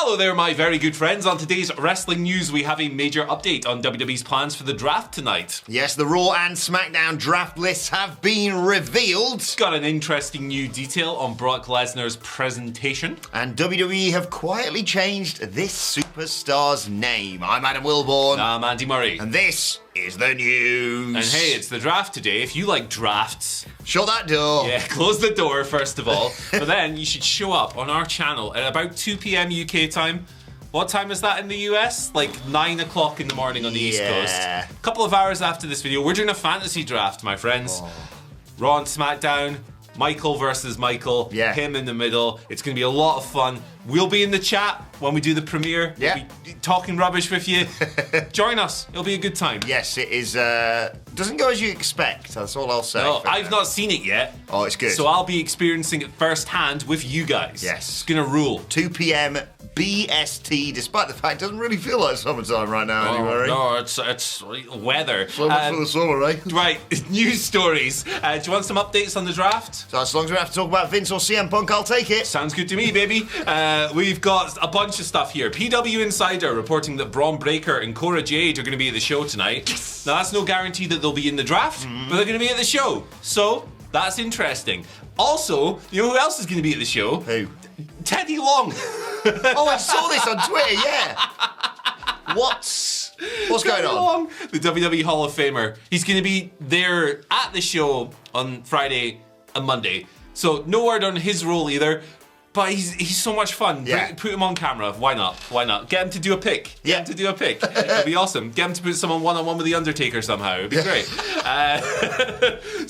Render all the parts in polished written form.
Hello there, my very good friends. On today's wrestling news, we have a major update on WWE's plans for the draft tonight. Yes, the Raw and SmackDown draft lists have been revealed. Got an interesting new detail on Brock Lesnar's presentation. And WWE have quietly changed this superstar's name. I'm Adam Wilborn. I'm Andy Murray. And this is the news. And hey, it's the draft today. If you like drafts... Shut that door. Yeah, close the door first of all. But then you should show up on our channel at about 2 p.m. UK time. What time is that in the US? Like 9 o'clock in the morning on the East Coast. A couple of hours after this video, we're doing a fantasy draft, my friends. Raw and SmackDown, Michael versus Michael, him in the middle. It's going to be a lot of fun. We'll be in the chat when we do the premiere. We'll be talking rubbish with you. Join us. It'll be a good time. Yes, it is. Doesn't go as you expect. That's all I'll say. No, I've not seen it yet. Oh, it's good. So I'll be experiencing it firsthand with you guys. Yes. It's going to rule. 2 p.m. BST, despite the fact it doesn't really feel like summertime right now anyway. No, it's weather. So much for the summer, eh? Right, news stories. Do you want some updates on the draft? So as long as we don't have to talk about Vince or CM Punk, I'll take it. Sounds good to me, baby. We've got a bunch of stuff here. PW Insider reporting that Braun Breaker and Cora Jade are going to be at the show tonight. Yes. Now, that's no guarantee that they'll be in the draft, but they're going to be at the show. So, that's interesting. Also, you know who else is going to be at the show? Who? Teddy Long. Oh, I saw this on Twitter, yeah. What's going on? Long, the WWE Hall of Famer. He's going to be there at the show on Friday and Monday. So no word on his role either. But he's so much fun. Yeah. Put him on camera. Why not? Why not? Get him to do a pick. Yeah. Get him to do a pick. It'd be awesome. Get him to put someone one-on-one with The Undertaker somehow. It'd be great.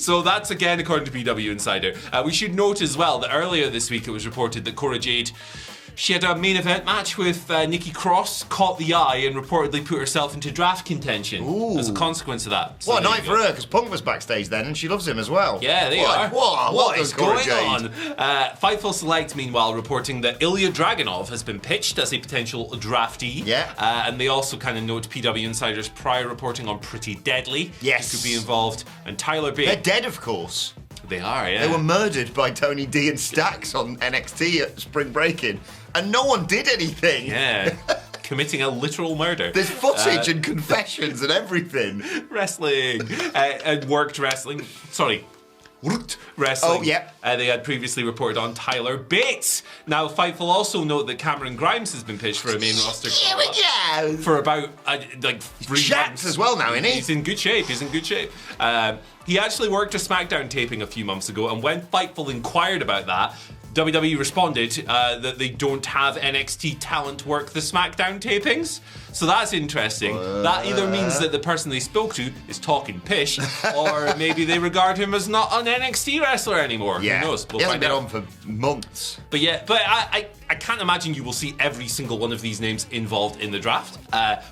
So that's, again, according to PW Insider. We should note as well that earlier this week it was reported that Cora Jade... She had a main event match with Nikki Cross, caught the eye, and reportedly put herself into draft contention as a consequence of that. So what a night for her, because Punk was backstage then, and she loves him as well. Yeah, they are. What is going on? Fightful Select, meanwhile, reporting that Ilya Dragunov has been pitched as a potential draftee. Yeah. And they also kind of note PW Insider's prior reporting on Pretty Deadly. Yes. Who could be involved. And Tyler Bate. They're dead, of course. They are, yeah. They were murdered by Tony D and Stax on NXT at Spring Breaking, and no one did anything. Yeah. Committing a literal murder. There's footage and confessions and everything. Wrestling. And worked wrestling. Sorry. Wrestling. Oh, yeah. They had previously reported on Tyler Bates. Now, Fightful also note that Cameron Grimes has been pitched for a main roster for about 3 months as well now, isn't he? He's in good shape. He actually worked a SmackDown taping a few months ago, and when Fightful inquired about that, WWE responded that they don't have NXT talent work the SmackDown tapings. So that's interesting. That either means that the person they spoke to is talking pish, or maybe they regard him as not an NXT wrestler anymore. Yeah. Who knows? He hasn't been on for months. But I can't imagine you will see every single one of these names involved in the draft.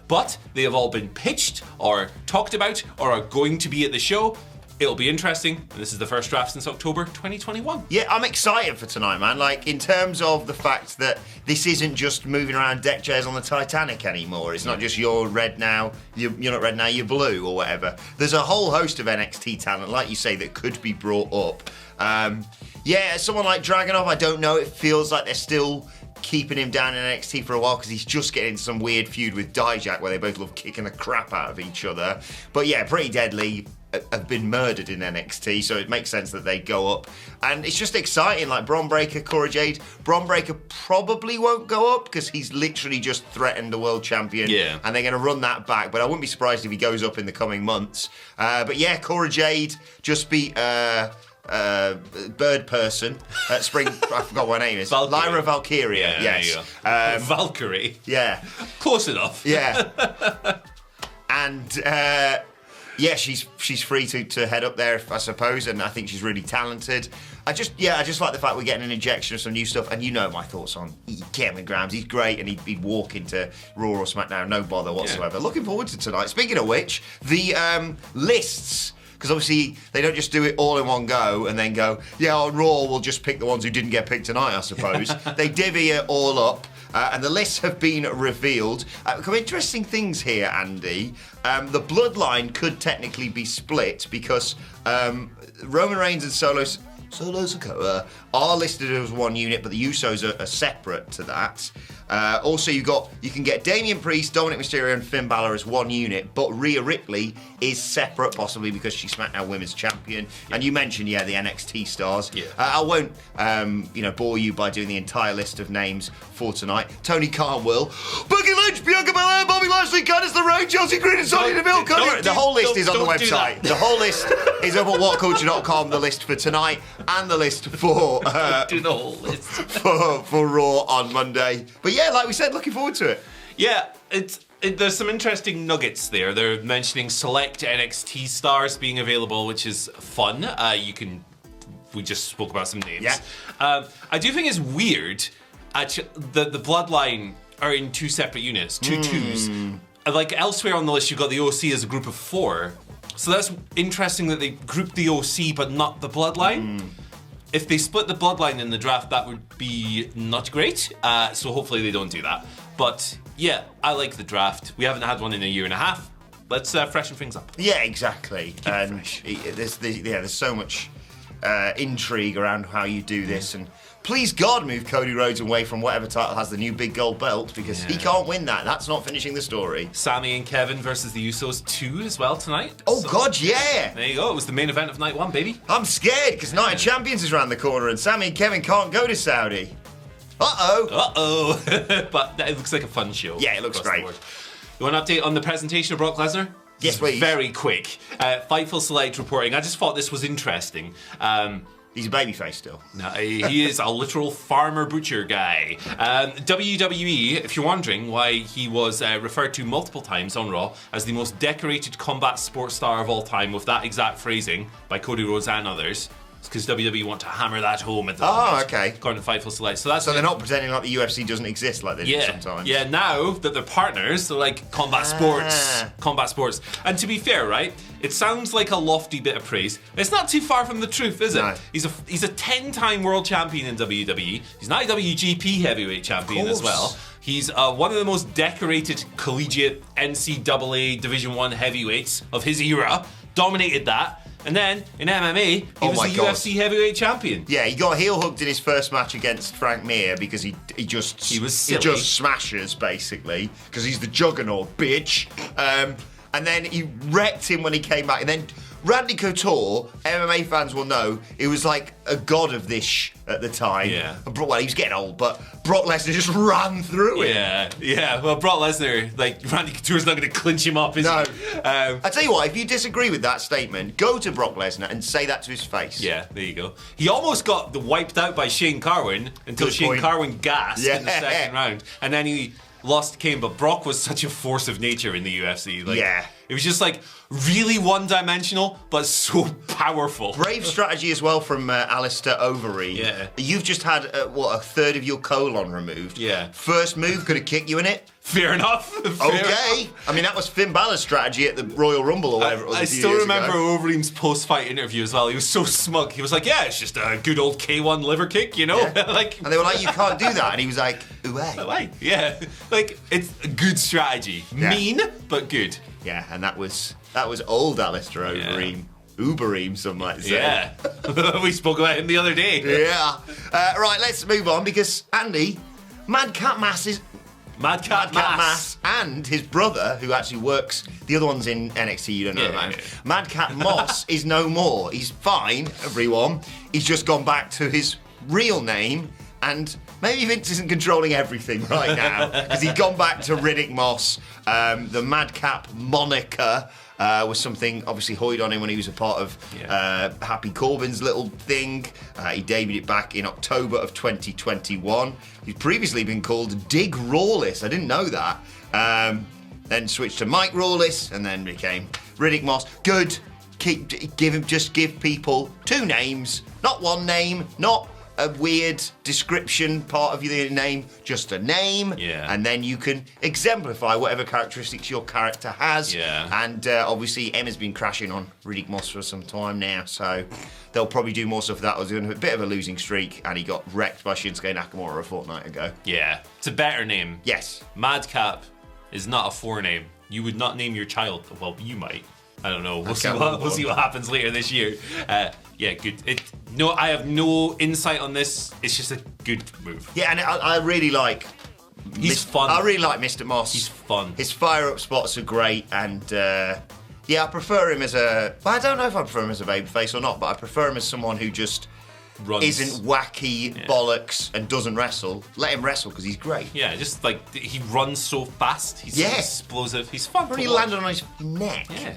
But they have all been pitched or talked about or are going to be at the show. It'll be interesting, and this is the first draft since October 2021. Yeah, I'm excited for tonight, man. Like, in terms of the fact that this isn't just moving around deck chairs on the Titanic anymore. It's not just you're red now, you're not red now, you're blue, or whatever. There's a whole host of NXT talent, like you say, that could be brought up. Someone like Dragunov, I don't know. It feels like they're still keeping him down in NXT for a while because he's just getting into some weird feud with Dijak where they both love kicking the crap out of each other. But yeah, Pretty Deadly have been murdered in NXT, so it makes sense that they go up. And it's just exciting, like Braun Breaker, Cora Jade. Braun Breaker probably won't go up because he's literally just threatened the world champion. Yeah. And they're going to run that back, but I wouldn't be surprised if he goes up in the coming months. But yeah, Cora Jade just beat bird person at Spring. I forgot what her name is. Valkyrie. Lyra Valkyria. Yes. Valkyrie. Yeah. Close enough. Yeah. And yeah, she's free to head up there, I suppose, and I think she's really talented. I just like the fact we're getting an injection of some new stuff, and you know my thoughts on Cameron Grimes. He's great, and he'd walk into Raw or SmackDown, no bother whatsoever. Yeah. Looking forward to tonight. Speaking of which, the lists. Because obviously they don't just do it all in one go and then go, yeah, on Raw we'll just pick the ones who didn't get picked tonight, I suppose. They divvy it all up, and the lists have been revealed. Some interesting things here, Andy. The bloodline could technically be split because Roman Reigns and Solo Solo Sikoa are listed as one unit, but the Usos are separate to that. Also, you can get Damian Priest, Dominic Mysterio, and Finn Balor as one unit, but Rhea Ripley is separate, possibly because she's SmackDown Women's Champion. Yeah. And you mentioned, the NXT stars. Yeah. I won't, bore you by doing the entire list of names for tonight. Tony Khan will. Becky Lynch, Bianca Belair, Bobby Lashley, Candice LeRae, Chelsea Green, and Sonya Deville. The whole list is on the website. The whole list is over at WhatCulture.com. The list for tonight and the list for do the whole list for Raw on Monday. But yeah, like we said, looking forward to it. Yeah, there's some interesting nuggets there. They're mentioning select NXT stars being available, which is fun. We just spoke about some names. Yeah. I do think it's weird. The Bloodline are in two separate units, two twos. Like elsewhere on the list, you've got the OC as a group of 4. So that's interesting that they grouped the OC but not the Bloodline. If they split the Bloodline in the draft, that would be not great. So hopefully they don't do that. But yeah, I like the draft. We haven't had one in a year and a half. Let's freshen things up. Yeah, exactly. And there's so much intrigue around how you do this. And please God, move Cody Rhodes away from whatever title has the new big gold belt, because he can't win that. That's not finishing the story. Sami and Kevin versus the Usos 2 as well tonight. Oh, so, God, yeah. There you go. It was the main event of night 1, baby. I'm scared because Night of Champions is around the corner and Sami and Kevin can't go to Saudi. Uh-oh. But it looks like a fun show. Yeah, it looks great. You want an update on the presentation of Brock Lesnar? Yes, please. Very quick. Fightful Select reporting. I just thought this was interesting. He's a babyface still. No, he is a literal farmer butcher guy. WWE, if you're wondering why he was referred to multiple times on Raw as the most decorated combat sports star of all time with that exact phrasing by Cody Rhodes and others, it's because WWE want to hammer that home at the moment. Oh, okay. According to Fightful Select. So they're not pretending like the UFC doesn't exist like they do sometimes. Yeah, now that they're partners, they're like combat sports. And to be fair, right, it sounds like a lofty bit of praise. It's not too far from the truth, is it? No. He's a 10-time world champion in WWE. He's an IWGP heavyweight champion as well. He's one of the most decorated collegiate NCAA Division I heavyweights of his era. Dominated that. And then in MMA, he was the UFC heavyweight champion. Yeah, he got heel hooked in his first match against Frank Mir because he just smashes basically because he's the juggernaut, bitch. And then he wrecked him when he came back. And then Randy Couture, MMA fans will know, he was like a god of this at the time. Yeah. Well, he was getting old, but Brock Lesnar just ran through him. Yeah. Well, Brock Lesnar, Randy Couture's not going to clinch him up, is he? I tell you what, if you disagree with that statement, go to Brock Lesnar and say that to his face. Yeah, there you go. He almost got wiped out by Shane Carwin until Shane Carwin gassed in the second round. And then he lost Kane, but Brock was such a force of nature in the UFC. It was just really one-dimensional, but so powerful. Brave strategy as well from Alistair Overeem. Yeah. You've just had, a third of your colon removed. Yeah. First move, could have kicked you in it. Fair enough. Okay. I mean, that was Finn Balor's strategy at the Royal Rumble or whatever it was. I still remember Overeem's post-fight interview as well. He was so smug. He was like, yeah, it's just a good old K1 liver kick, you know? Yeah. And they were like, you can't do that. And he was like, ooh-ay. Yeah. It's a good strategy. Yeah. Mean, but good. Yeah, and that was old Alistair Overeem. Ubereem, some might say. Yeah. We spoke about him the other day. Yeah. Right, let's move on because Andy, Madcap Mass and his brother, who actually works, the other one's in NXT, you don't know about. Madcap Moss is no more. He's fine, everyone. He's just gone back to his real name, and maybe Vince isn't controlling everything right now, because he's gone back to Riddick Moss. The Madcap moniker was something obviously hoid on him when he was a part of Happy Corbin's little thing. He debuted it back in October of 2021. He'd previously been called Dig Rawless. I didn't know that. Then switched to Mike Rawless and then became Riddick Moss. Good. Just give people two names, not one name, not a weird description part of your name, just a name, and then you can exemplify whatever characteristics your character has. And obviously Emma's been crashing on Riddick Moss for some time now, so they'll probably do more stuff with that. I was doing a bit of a losing streak, and he got wrecked by Shinsuke Nakamura a fortnight ago. Yeah, it's a better name. Yes. Madcap is not a forename. You would not name your child, well, you might. I don't know. We'll Okay, see what happens later this year. Yeah, good. I have no insight on this. It's just a good move. Yeah, and I really like. He's fun. I really like Mr. Moss. He's fun. His fire-up spots are great, and yeah, I prefer him as a. Well, I don't know if I prefer him as a babyface or not, but I prefer him as someone who just Runs. isn't wacky bollocks and doesn't wrestle. Let him wrestle because he's great. Yeah, just like he runs so fast. He's so Yeah. explosive. He's fun. When he to watch. landed on his neck. Yeah,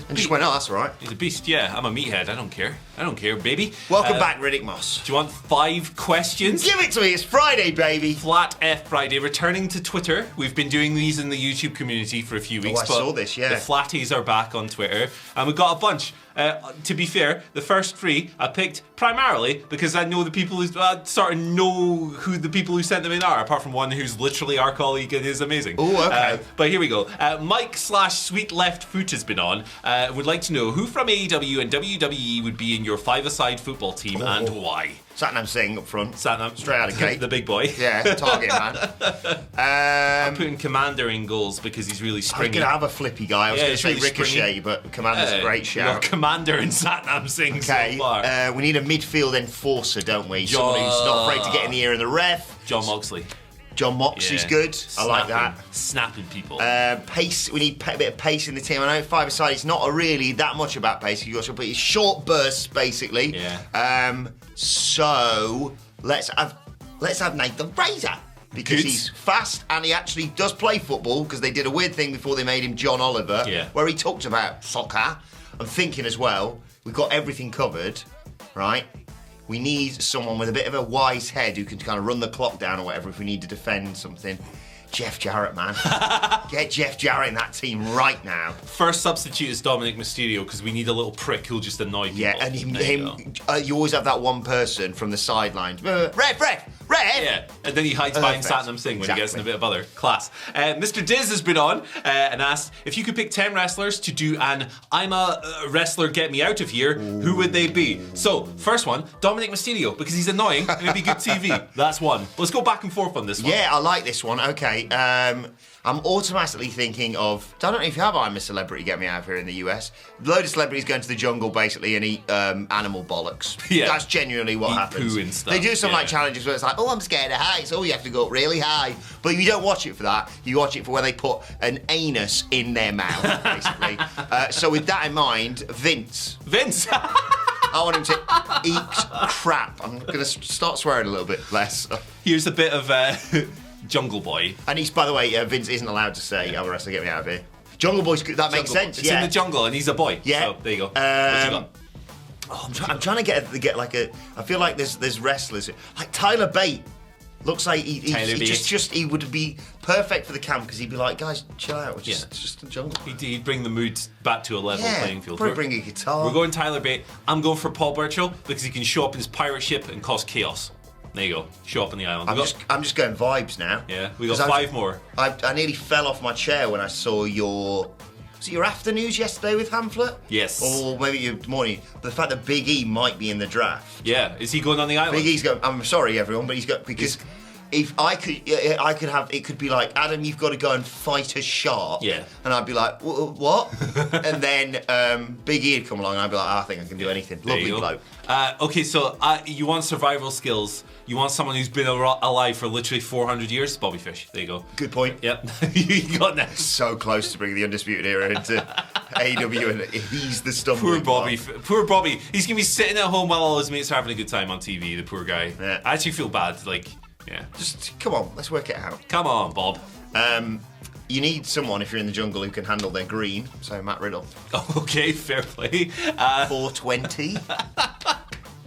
And just went, oh, that's all right. He's a beast. Yeah, I'm a meathead. I don't care. I don't care, baby. Welcome back, Riddick Moss. Do you want 5 questions? Give it to me. It's Friday, baby. Flat F Friday, returning to Twitter. We've been doing these in the YouTube community for a few weeks. I saw this, yeah. The Flatties are back on Twitter, and we've got a bunch. To be fair, the first 3 I picked primarily because I know the people who sort of know who the people who sent them in are, apart from one who's literally our colleague and is amazing. Oh, okay. But here we go. Mike/Sweet Left Foot has been on. Would like to know who from AEW and WWE would be in your 5-a-side football team and why. Satnam Singh up front. Satnam, Straight out of gate. the big boy. Yeah, target man. I'm putting Commander in goals because he's really I was springy. going to have a flippy guy. I was Yeah, going to say he's really Ricochet, springy. but Commander's a great We got shout. Commander and Satnam Singh Okay, so far. we need a midfield enforcer, don't we? Someone who's not afraid to get in the ear of the ref. John Moxley. John Moxley's Yeah. good. I like that. Snapping people. Pace. We need a bit of pace in the team. I know 5-a-side. It's not really that much about pace. You got to put it's short bursts basically. Yeah. So let's have Nathan Fraser because Good. he's fast and he actually does play football because they did a weird thing before they made him John Oliver, where he talked about soccer. I'm thinking as well. We've got everything covered, right? We need someone with a bit of a wise head who can kind of run the clock down or whatever if we need to defend something. Jeff Jarrett, man. Get Jeff Jarrett in that team right now. First substitute is Dominic Mysterio because we need a little prick who'll just annoy people. Yeah, and you always have that one person from the sidelines. Ref! Yeah, and then he hides behind Perfect. Satnam Singh when he gets in a Exactly. bit of bother. Class. Mr. Diz has been on and asked if you could pick 10 wrestlers to do an I'm a wrestler, get me out of here, who would they be? So, first one, Dominic Mysterio, because he's annoying and it'd be good TV. That's one. Let's go back and forth on this one. Yeah, I like this one. Okay. I'm automatically thinking of. I don't know if you have I'm a Celebrity, Get Me Out of Here in the US. A load of celebrities go into the jungle basically and eat animal bollocks. Yeah. That's genuinely what Eat happens. poo and stuff, They do some yeah. like challenges where it's like, oh, I'm scared of heights. Oh, you have to go up really high. But you don't watch it for that. You watch it for where they put an anus in their mouth, basically. So with that in mind, Vince. I want him to eat crap. I'm going to start swearing a little bit less. Here's a bit of Jungle Boy. And he's, by the way, Vince isn't allowed to say, I'm a wrestler, get me out of here. Jungle Boy's good. That makes sense, It's in the jungle and he's a boy. Yeah. So, there you go. What you got? Oh, I'm trying to get like a. I feel like there's wrestlers like Tyler Bate. Looks like Tyler Bate. he would be perfect for the camp because he'd be like, guys, chill out. It's Yeah. just a jungle. He'd bring the mood back to a level playing field. Probably bring a guitar. We're going Tyler Bate. I'm going for Paul Burchill because he can show up in his pirate ship and cause chaos. There you go. Show up on the island. I'm just going vibes now. Yeah, we got 'Cause 5 more. I nearly fell off my chair when I saw your. Was it your after news yesterday with Hamflet? Yes. Or maybe your morning. The fact that Big E might be in the draft. Yeah, is he going on the island? Big E's got. I'm sorry, everyone, but he's got because. If I could have, it could be like, Adam, you've got to go and fight a shark. Yeah. And I'd be like, what? And then Big E would come along and I'd be like, I think I can do anything. There Lovely you go. bloke. Okay, so you want survival skills. You want someone who's been alive for literally 400 years? Bobby Fish. There you go. Good point. Yep. You got that. So close to bringing the Undisputed Era into AEW and he's the stumbling Poor block. Bobby. Poor Bobby. He's going to be sitting at home while all his mates are having a good time on TV, the poor guy. Yeah. I actually feel bad. Like, yeah. Just, come on, let's work it out. Come on, Bob. You need someone, if you're in the jungle, who can handle their green. So Matt Riddle. Okay, fair play. 420.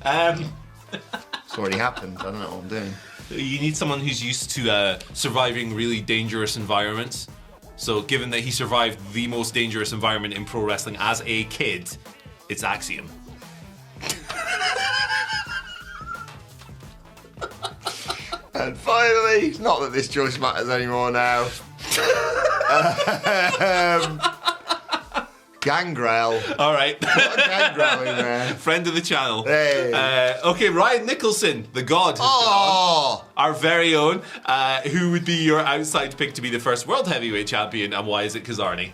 Um, It's already happened. I don't know what I'm doing. You need someone who's used to surviving really dangerous environments. So, given that he survived the most dangerous environment in pro wrestling as a kid, it's Axiom. And finally, not that this choice matters anymore now. Gangrel. All right. What a Gangrel in there. Friend of the channel. Hey. Okay, Ryan Nicholson, the God. has Oh! been on. Our very own. Who would be your outside pick to be the first world heavyweight champion, and why is it Kazarni?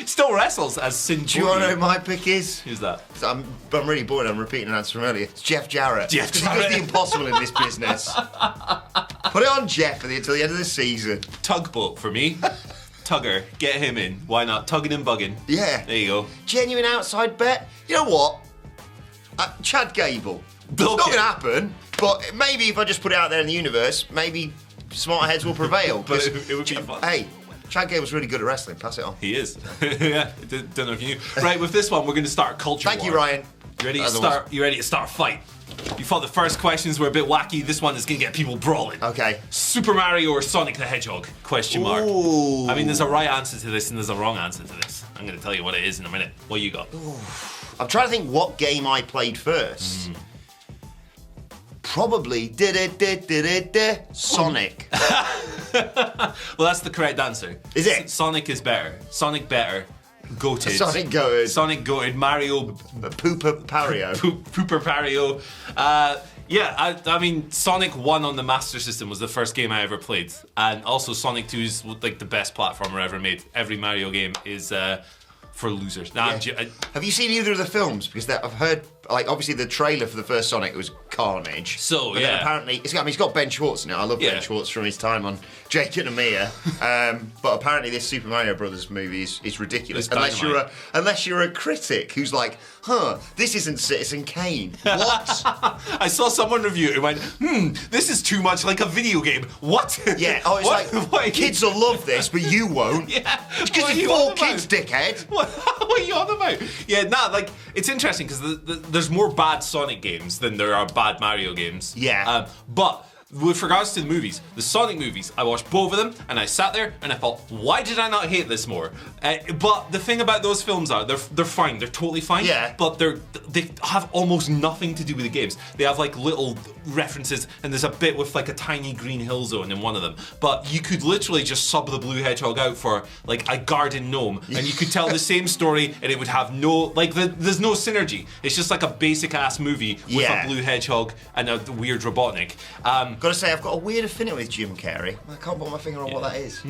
Still wrestles as Centurion. Do you want to know who my pick is? Who's that? I'm really bored. I'm repeating an answer from earlier. It's Jeff Jarrett. Jeff Because Jarrett. he does the impossible in this business. Put it on Jeff until the end of the season. Tugboat for me. Tugger. Get him in. Why not? Tugging and bugging. Yeah. There you go. Genuine outside bet. You know what? Chad Gable. It's not going to happen, but maybe if I just put it out there in the universe, maybe smarter heads will prevail. But it would be fun. Hey, Chad Gable's really good at wrestling. Pass it on. He is. Yeah. Don't know if you knew. Right, with this one, we're going to start culture Thank war. you, Ryan. You ready to start? You ready to start a fight? You thought the first questions were a bit wacky. This one is going to get people brawling. Okay. Super Mario or Sonic the Hedgehog? Question mark. Ooh. I mean, there's a right answer to this and there's a wrong answer to this. I'm going to tell you what it is in a minute. What you got? I'm trying to think what game I played first. Probably Sonic. Well, that's the correct answer. Is it? Sonic is better. Sonic better. Goated. Sonic goated. Sonic goated. Mario Pooper Pario. Pooper Pario. Yeah, I mean, Sonic 1 on the Master System was the first game I ever played. And also Sonic 2 is like the best platformer ever made. Every Mario game is for losers. Nah, Yeah. Have you seen either of the films? Because I've heard, like, obviously the trailer for the first Sonic was carnage. So, but then yeah. apparently, it's got Ben Schwartz in it. I love Yeah. Ben Schwartz from his time on Jake and Amir. But apparently this Super Mario Brothers movie is ridiculous. It's Unless you're a critic who's like, this isn't Citizen Kane. What? I saw someone review it and went, this is too much like a video game. What? Yeah, it's like, kids will love this, but you won't. Yeah. It's because What are it's you for on about? kids, dickhead. What are you on about? Yeah, like, it's interesting because there's more bad Sonic games than there are bad Mario games. Yeah. But with regards to the movies, the Sonic movies, I watched both of them and I sat there and I thought, why did I not hate this more? But the thing about those films are, they're fine, they're totally fine. Yeah. But they have almost nothing to do with the games. They have like little references and there's a bit with like a tiny green hill zone in one of them. But you could literally just sub the blue hedgehog out for like a garden gnome and you could tell the same story and it would have no, there's no synergy. It's just like a basic ass movie with a blue hedgehog and a weird Robotnik. Gotta say, I've got a weird affinity with Jim Carrey. I can't put my finger on what that is.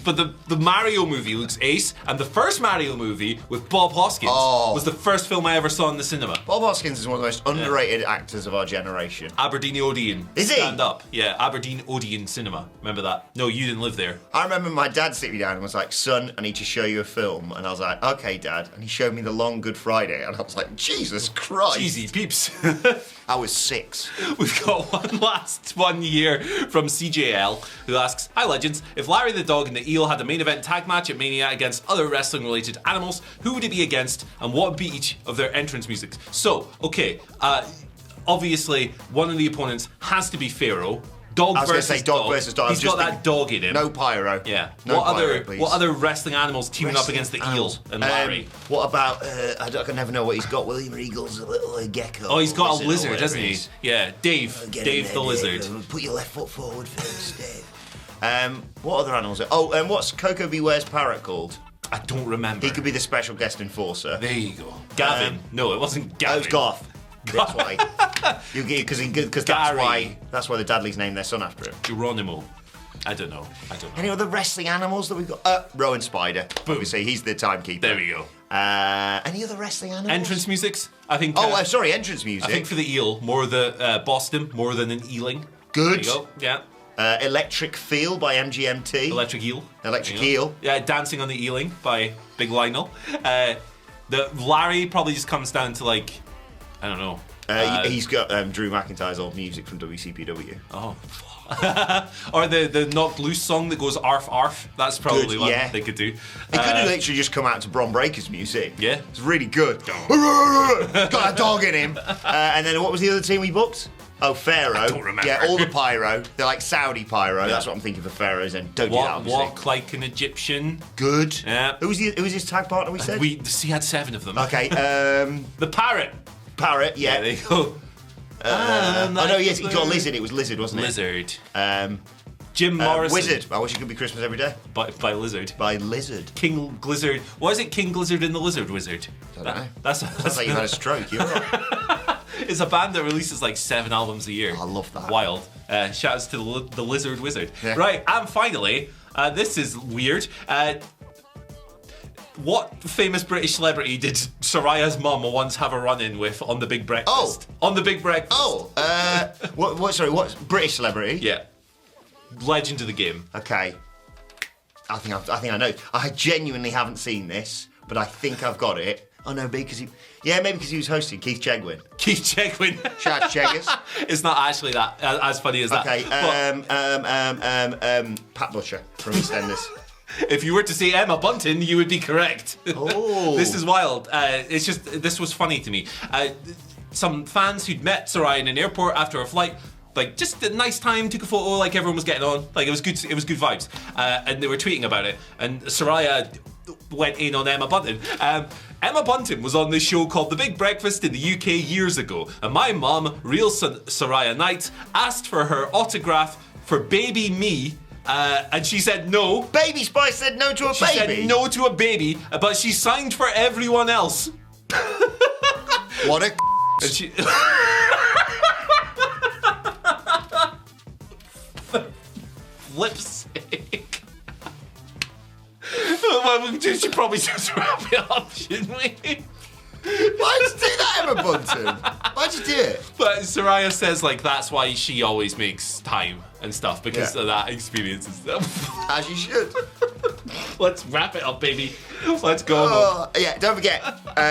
But the Mario movie looks ace, and the first Mario movie with Bob Hoskins was the first film I ever saw in the cinema. Bob Hoskins is one of the most underrated actors of our generation. Aberdeen Odeon. Is he? Stand up. Yeah, Aberdeen Odeon Cinema. Remember that? No, you didn't live there. I remember my dad sitting me down and was like, son, I need to show you a film. And I was like, okay, Dad. And he showed me The Long Good Friday. And I was like, Jesus Christ. Cheesy peeps. I was 6. We've got one last one here from CJL, who asks, hi Legends, if Larry the Dog and the Eel had a main event tag match at Mania against other wrestling related animals, who would it be against and what would be each of their entrance musics? So, okay, obviously one of the opponents has to be Pharaoh. Dog I was going to versus say dog versus dog. He's got that dog in him. No pyro. Yeah. No what pyro, please. other wrestling animals teaming up against the animals. Eel and Larry? What about, I can never know what he's got. William Regal's a little gecko. Oh, he's got a or lizard, whatever hasn't it he? is. Yeah, Dave. Get Dave in the there, lizard. Dave. Put your left foot forward first, Dave. What other animals? Oh, and what's Coco Beware's parrot called? I don't remember. He could be the special guest enforcer. There you go. Gavin. No, it wasn't Gavin. Oh, it's Goth. That's why. Because that's why the Dudleys named their son after him. Geronimo. I don't know. Any other wrestling animals that we've got? Rowan Spider. Boom. Obviously, he's the timekeeper. There we go. Any other wrestling animals? Entrance musics? I think. Sorry, entrance music. I think for the eel, more the Boston, more than an eeling. Good. There you go. Yeah. Electric Feel by MGMT. Electric Eel. Electric Eel. Yeah, Dancing on the Ealing by Big Lionel. The Larry probably just comes down to like, I don't know. He's got Drew McIntyre's old music from WCPW. Oh. Or the Knocked Loose song that goes arf arf. That's probably Good, one yeah. they could do. It could have literally just come out to Bron Breaker's music. Yeah. It's really good. Got a dog in him. And then what was the other team we booked? Oh, Pharaoh. I don't remember. Yeah, all the pyro. They're like Saudi pyro. Yeah. That's what I'm thinking for Pharaohs. And don't do that, obviously. Walk like an Egyptian. Good. Yeah. Who was his tag partner, we said? He had 7 of them. Okay. The parrot. Parrot, yeah. There you go. Oh, no, yes, he got a lizard. It was Lizard, wasn't it? Lizard. Jim Morrison. Wizard. I wish it could be Christmas every day. By Lizard. By Lizard. King Glizzard. Why is it King Glizzard and the Lizard Wizard? I don't know. That's Sounds like you've had a stroke. You're right. It's a band that releases like 7 albums a year. I love that. Wild. Shouts to the Lizard Wizard. Yeah. Right, and finally, this is weird. What famous British celebrity did Soraya's mum once have a run-in with on The Big Breakfast? On The Big Breakfast. What British celebrity? Yeah. Legend of the game. Okay. I think I know. I genuinely haven't seen this, but I think I've got it. Oh no, maybe because he was hosting Keith Chegwin. Keith Chegwin. Shout out to Cheggers. It's not actually that as funny as that. Okay. Pat Butcher from EastEnders. If you were to say Emma Bunton, you would be correct. Oh. This is wild. It's just, this was funny to me. Some fans who'd met Soraya in an airport after a flight, like just a nice time, took a photo, like everyone was getting on. Like it was good vibes. And they were tweeting about it. And Soraya went in on Emma Bunton. Emma Bunton was on this show called The Big Breakfast in the UK years ago. And my mum, real Soraya Knight, asked for her autograph for baby me. And she said no. Baby Spice said no to a baby? She said no to a baby, but she signed for everyone else. What a and she... Lipstick. Well, we should probably just wrap it up, shouldn't we? Why'd you do that, Emma Bunton? Why'd you do it? But Soraya says, like, that's why she always makes time and stuff, because Yeah. of that experience and stuff. As you should. Let's wrap it up, baby. Let's go. Yeah, don't forget,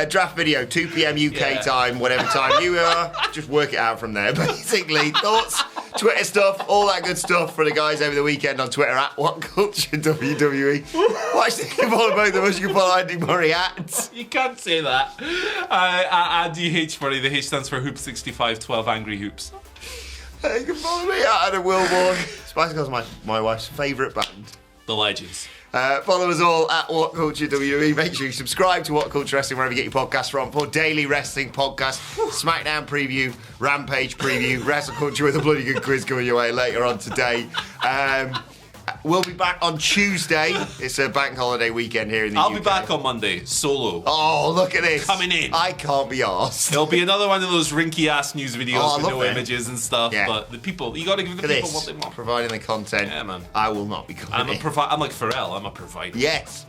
draft video, 2 p.m. UK time, whatever time you are. Just work it out from there. Basically, thoughts, Twitter stuff, all that good stuff for the guys over the weekend on Twitter at WhatCulture WWE. Watch the follow both of us. You can follow Andy Murray at. You can't say that. Andy H. Murray, the H stands for Hoop65, 12 Angry Hoops. You can follow me at Adam Wilborn. Spice Girls is my wife's favourite band. The Legends. Follow us all at WhatCulture WWE. Make sure you subscribe to WhatCulture Wrestling wherever you get your podcasts from for daily wrestling podcasts, SmackDown preview, Rampage preview, Wrestle Culture with a bloody good quiz coming your way later on today. We'll be back on Tuesday. It's a bank holiday weekend here in the UK. I'll be back on Monday, solo. Oh, look at this. Coming in. I can't be arsed. It'll be another one of those rinky-ass news videos with no it. images and stuff, Yeah. but the people, you gotta give the Look at people this. what they want. Providing the content. Yeah, man. I will not be coming in. I'm like Pharrell, I'm a provider. Yes.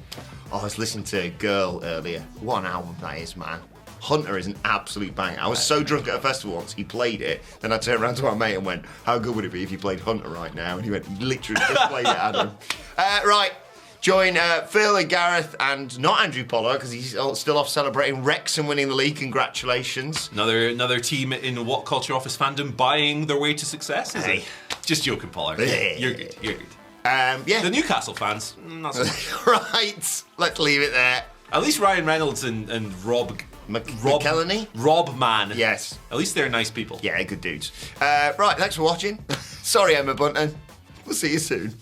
Oh, I was listening to Girl earlier. What an album that is, man. Hunter is an absolute banger. I was so drunk at a festival once, he played it, then I turned around to my mate and went, how good would it be if you played Hunter right now? And he went, literally, just play it, Adam. Right, join Phil and Gareth and not Andrew Pollard, because he's still off celebrating Wrexham winning the league. Congratulations. Another team in WhatCulture office fandom buying their way to success, is it? Just joking, Pollard. You're good, you're good. Yeah. The Newcastle fans, not so much. Right, let's leave it there. At least Ryan Reynolds and Rob McKellany? Rob Man. Yes. At least they're nice people. Yeah, good dudes. Right, thanks for watching. Sorry, Emma Bunton. We'll see you soon.